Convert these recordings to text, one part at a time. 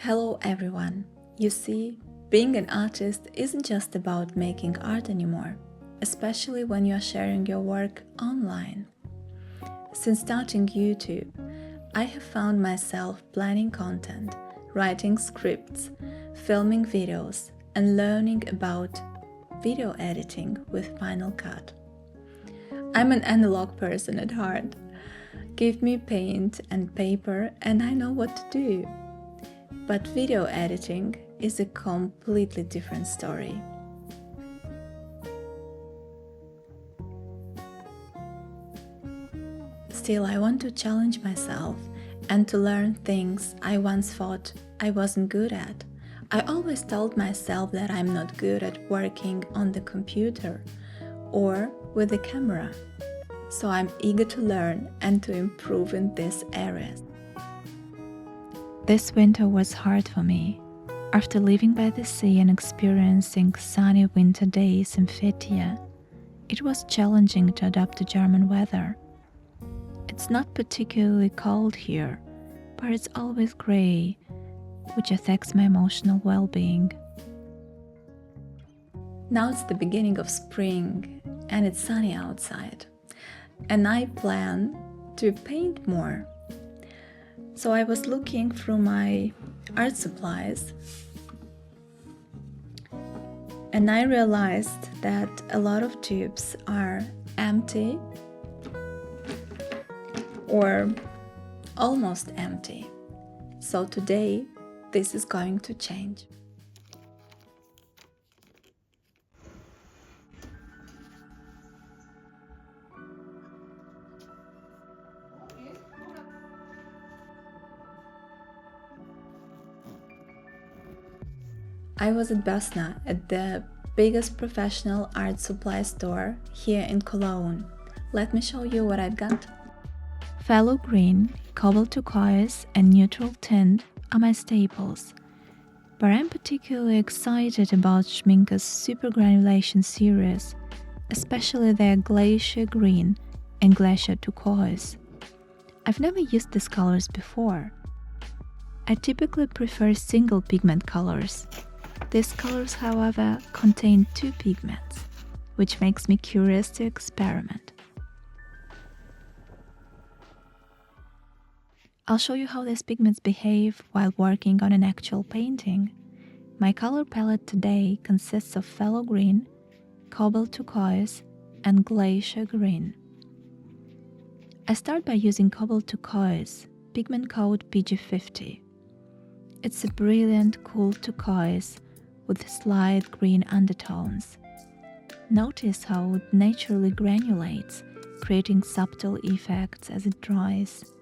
Hello everyone! You see, being an artist isn't just about making art anymore, especially when you're sharing your work online. Since starting YouTube, I have found myself planning content, writing scripts, filming videos, and learning about video editing with Final Cut. I'm an analog person at heart. Give me paint and paper and I know what to do. But video editing is a completely different story. Still, I want to challenge myself and to learn things I once thought I wasn't good at. I always told myself that I'm not good at working on the computer or with the camera. So I'm eager to learn and to improve in these areas. This winter was hard for me. After living by the sea and experiencing sunny winter days in Phthalo, it was challenging to adapt to German weather. It's not particularly cold here, but it's always grey, which affects my emotional well-being. Now it's the beginning of spring and it's sunny outside, and I plan to paint more. So I was looking through my art supplies and I realized that a lot of tubes are empty or almost empty. So today this is going to change. I was at Boesner, at the biggest professional art supply store here in Cologne. Let me show you what I've got. Phthalo Green, Cobalt Turquoise and Neutral Tint are my staples, but I'm particularly excited about Schmincke's Super Granulation series, especially their Glacier Green and Glacier Turquoise. I've never used these colors before. I typically prefer single pigment colors. These colors, however, contain two pigments, which makes me curious to experiment. I'll show you how these pigments behave while working on an actual painting. My color palette today consists of Phthalo Green, Cobalt Turquoise, and Glacier Green. I start by using Cobalt Turquoise, pigment code PG50. It's a brilliant, cool turquoise with slight green undertones. Notice how it naturally granulates, creating subtle effects as it dries.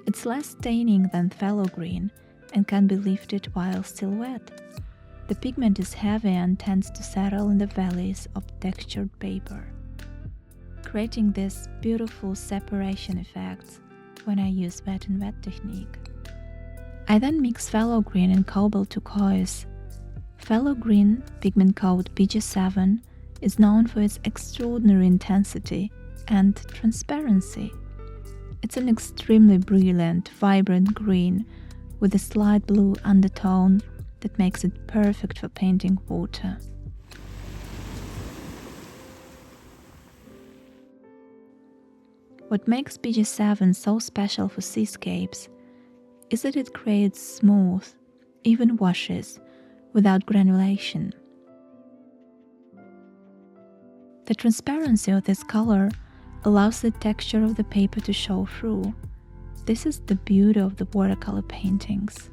It's less staining than Phthalo Green and can be lifted while still wet. The pigment is heavy and tends to settle in the valleys of textured paper, creating this beautiful separation effects when I use wet and wet technique. I then mix Phthalo Green and Cobalt Turquoise. Phthalo Green, pigment code PG7, is known for its extraordinary intensity and transparency. It's an extremely brilliant, vibrant green with a slight blue undertone that makes it perfect for painting water. What makes PG7 so special for seascapes is that it creates smooth, even washes without granulation. The transparency of this color allows the texture of the paper to show through. This is the beauty of the watercolor paintings.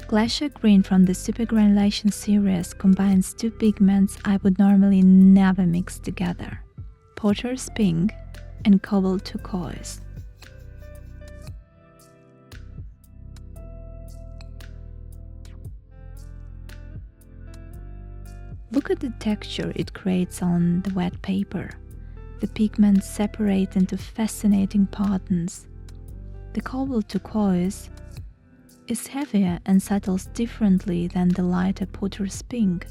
Glacier Green from the Super Granulation series combines two pigments I would normally never mix together: Potter's Pink and Cobalt Turquoise. Look at the texture it creates on the wet paper. The pigments separate into fascinating patterns. The Cobalt Turquoise is heavier and settles differently than the lighter Potter's Pink.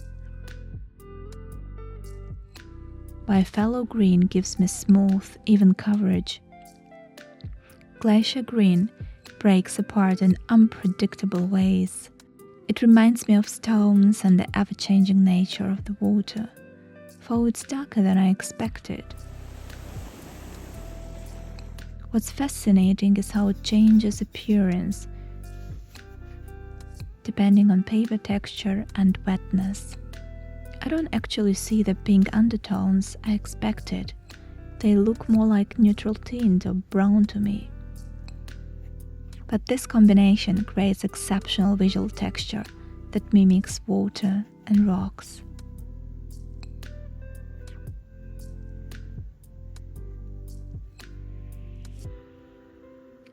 While Phthalo Green gives me smooth, even coverage, Glacier Green breaks apart in unpredictable ways. It reminds me of stones and the ever-changing nature of the water, though it's darker than I expected. What's fascinating is how it changes appearance depending on paper texture and wetness. I don't actually see the pink undertones I expected. They look more like neutral tint or brown to me. But this combination creates exceptional visual texture that mimics water and rocks.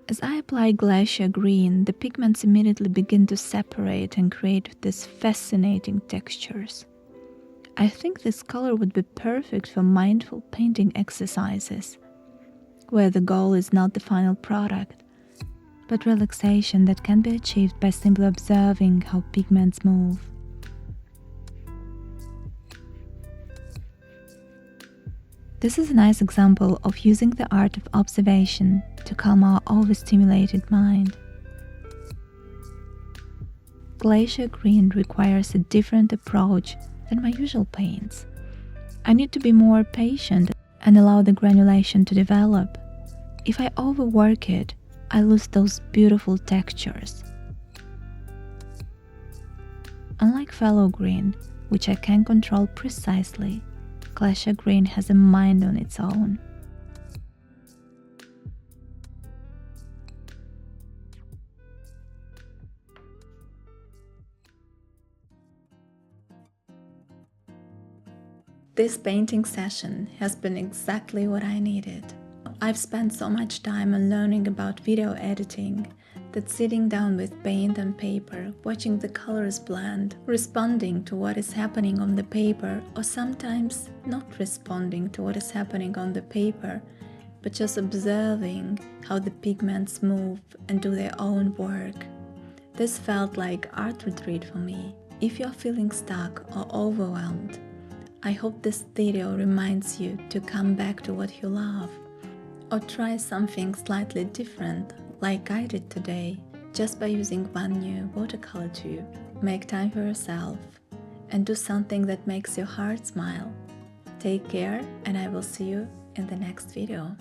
As I apply Glacier Green, the pigments immediately begin to separate and create these fascinating textures. I think this color would be perfect for mindful painting exercises, where the goal is not the final product, but relaxation that can be achieved by simply observing how pigments move. This is a nice example of using the art of observation to calm our overstimulated mind. Glacier Green requires a different approach than my usual paints. I need to be more patient and allow the granulation to develop. If I overwork it, I lose those beautiful textures. Unlike Phthalo Green, which I can control precisely, Glacier Green has a mind on its own. This painting session has been exactly what I needed. I've spent so much time on learning about video editing that sitting down with paint and paper, watching the colors blend, responding to what is happening on the paper, or sometimes not responding to what is happening on the paper, but just observing how the pigments move and do their own work. This felt like art retreat for me. If you're feeling stuck or overwhelmed, I hope this video reminds you to come back to what you love, or try something slightly different like I did today, just by using one new watercolor tube. Make time for yourself and do something that makes your heart smile. Take care, and I will see you in the next video.